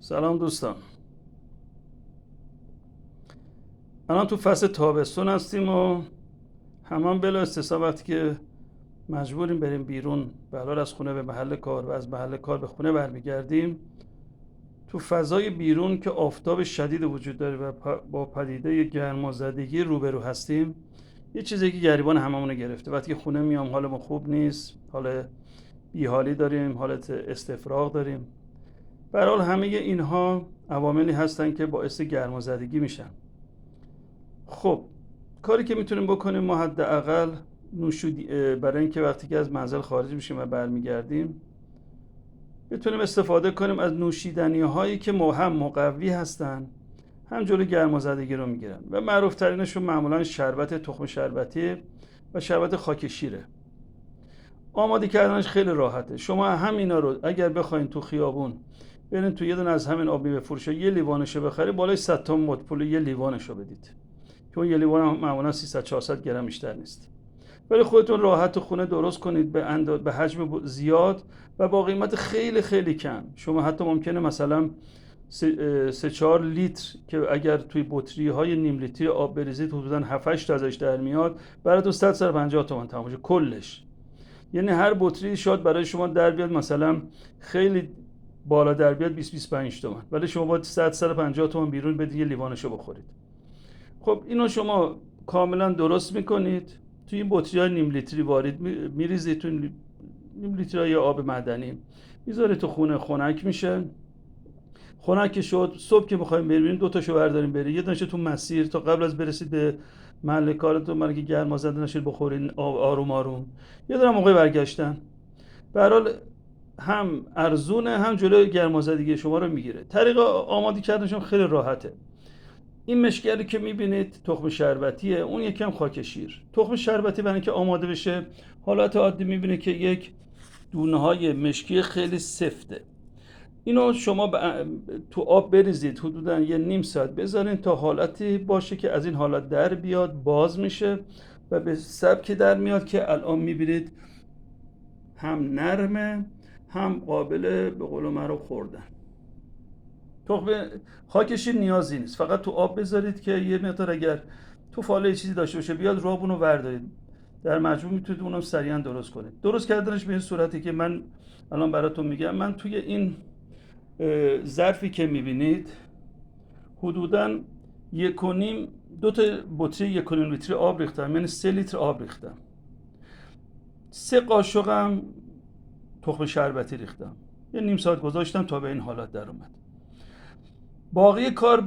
سلام دوستان. الان تو فصل تابستون هستیم و همان بلا استثنا وقتی که مجبوریم بریم بیرون، به حال از خونه به محل کار و از محل کار به خونه برمیگردیم، تو فضای بیرون که آفتاب شدید وجود داره و با پدیده گرمازدگی روبرو هستیم، یه چیزی که گریبان هممون گرفته. وقتی که خونه میام حالمون خوب نیست، حال بیحالی داریم، حالت استفراغ داریم. به هر حال همه اینها عواملی هستن که باعث گرمازدگی میشن. خب کاری که میتونیم بکنیم ما حداقل برای اینکه وقتی که از منزل خارج میشیم و برمیگردیم بتونیم استفاده کنیم از نوشیدنی هایی که هم مقوی هستن هم جلوی گرمازدگی رو میگیرن و معروف ترینشون معمولا شربت تخم شربتی و شربت خاک شیره. آماده کردنش خیلی راحته. شما همینا رو اگر بخواین تو خیابون برین تو یه دونه از همین آب میوه فروشا یه لیوانشو بخرید، بالای 100 تا مد پول یه لیوانشو بدید که اون یه لیوان معمولا 300 400 گرم بیشتر نیست. ولی خودتون راحت تو خونه درست کنید به حجم زیاد و با قیمت خیلی خیلی کم. شما حتی ممکنه مثلا 3-4 لیتر که اگر توی بطری های نیم لیتری آب بریزید حدودا 7-8 تا ازش در میاد، براتون 150 تومان تمام میشه کلش. یعنی هر بطری شاید برای شما در بیاد مثلا خیلی بالا در بیاد 20-25 تومان، ولی شما باید 100-150 تومان بیرون بدید یه لیوانشو بخورید. خب اینو شما کاملا درست میکنید، توی این بطری‌های نیم لیتری وارد میریزید، تو نیم لیترهای آب معدنی میذارید تو خونه، خنک میشه. خنک شد، صبح که میخوایم بریم 2 تاشو برداریم برید، یه دونه‌شو تو مسیر تا قبل از برسید به محل کارتون، برای که گرمازده نشید بخورین آروم آروم. یه دونه موقع برگشتن. به هر حال هم ارزونه هم جلوی گرمازدگی شما رو میگیره. طریق آماده کردنشون خیلی راحته. این مشکلی که میبینید تخم شربتیه، اون یکم خاک شیر. تخم شربتی برای اینکه آماده بشه حالت عادی میبینه که یک دونه های مشکی خیلی سفته. اینو شما تو آب بریزید، حدودا یه نیم ساعت بذارین تا حالتی باشه که از این حالت در بیاد، باز میشه و به سبکی در میاد که الان میبینید هم نرمه هم قابل به قول معروف خوردن. تخم خاک شیر نیازی نیست، فقط تو آب بذارید که یه مقدار اگر تو فاله چیزی داشته باشه بیاد رابونو وردارید، در مجموع میتونید اونم سریعا درست کنید. درست کردنش به این صورتی که من الان براتون میگم. من توی این ظرفی که میبینید حدوداً 2 تا بطری 1.5 لیتر آب ریختم، یعنی 3 لیتر آب ریختم. 3 قاشقم تخم شربتی ریختم، یه نیم ساعت گذاشتم تا به این حالت در اومد. باقی کار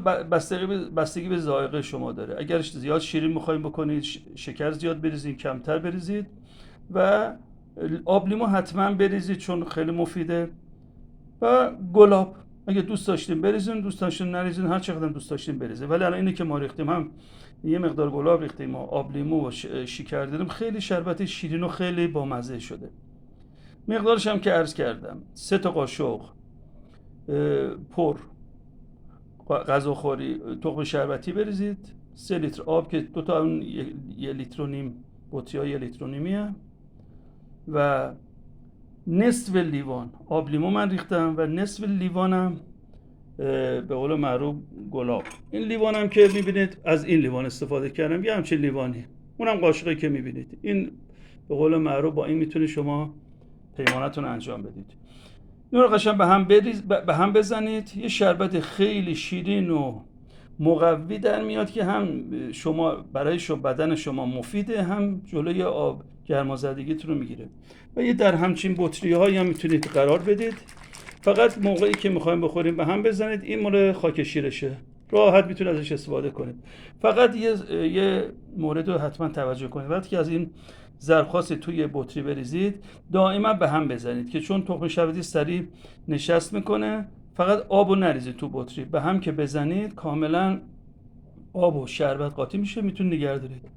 بستگی به ذائقه شما داره. اگر زیاد شیرین میخواین بکنید شکر زیاد بریزید، کمتر بریزید و آب لیمو حتما بریزید چون خیلی مفیده. و گلاب اگه دوست داشتین بریزین، دوست داشتین نریزین، هر چقدر دوست داشتین بریزید. ولی الان اینی که ما ریختیم هم یه مقدار گلاب ریختیم و آب لیمو و شکر دادیم، خیلی شربت شیرین و خیلی بامزه شده. مقدارش هم که عرض کردم 3 تا قاشق پر غذاخوری تخم شربتی بریزید، 3 لیتر آب که 2 تا اون 1.5 لیتر بطری‌های 1.5 لیتر و نصف لیوان آب لیمو من ریختم و نصف لیوانم به قول معروف گلاب. این لیوانم که میبینید از این لیوان استفاده کردم، یه همچین لیوانی، اونم قاشقی که میبینید. این به قول معروف با این میتونید شما پیمانتون انجام بدید. این رو قشنگ به هم بزنید، یه شربت خیلی شیرین و مقوی در میاد که هم شما برای بدن شما مفیده، هم جلوی آب گرمازدگیتون رو میگیره. و یه در همچین بطری‌هایی هم میتونید قرار بدید. فقط موقعی که میخوایم بخوریم به هم بزنید. این مال خاک شیرشه، راحت میتونید ازش استفاده کنید. فقط یه مورد رو حتما توجه کنید، وقتی که از این ظرف توی بطری بریزید دائما به هم بزنید که چون تخم شربتی سریع نشست میکنه. فقط آبو نریزید تو بطری، به هم که بزنید کاملا آب و شربت قاطی میشه، میتونید نگه دارید.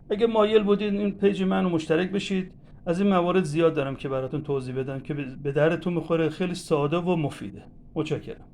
اگه مایل بودید این پیج منو مشترک بشید، از این موارد زیاد دارم که براتون توضیح بدم که به درتون میخوره، خیلی ساده و مفیده. متشکرم.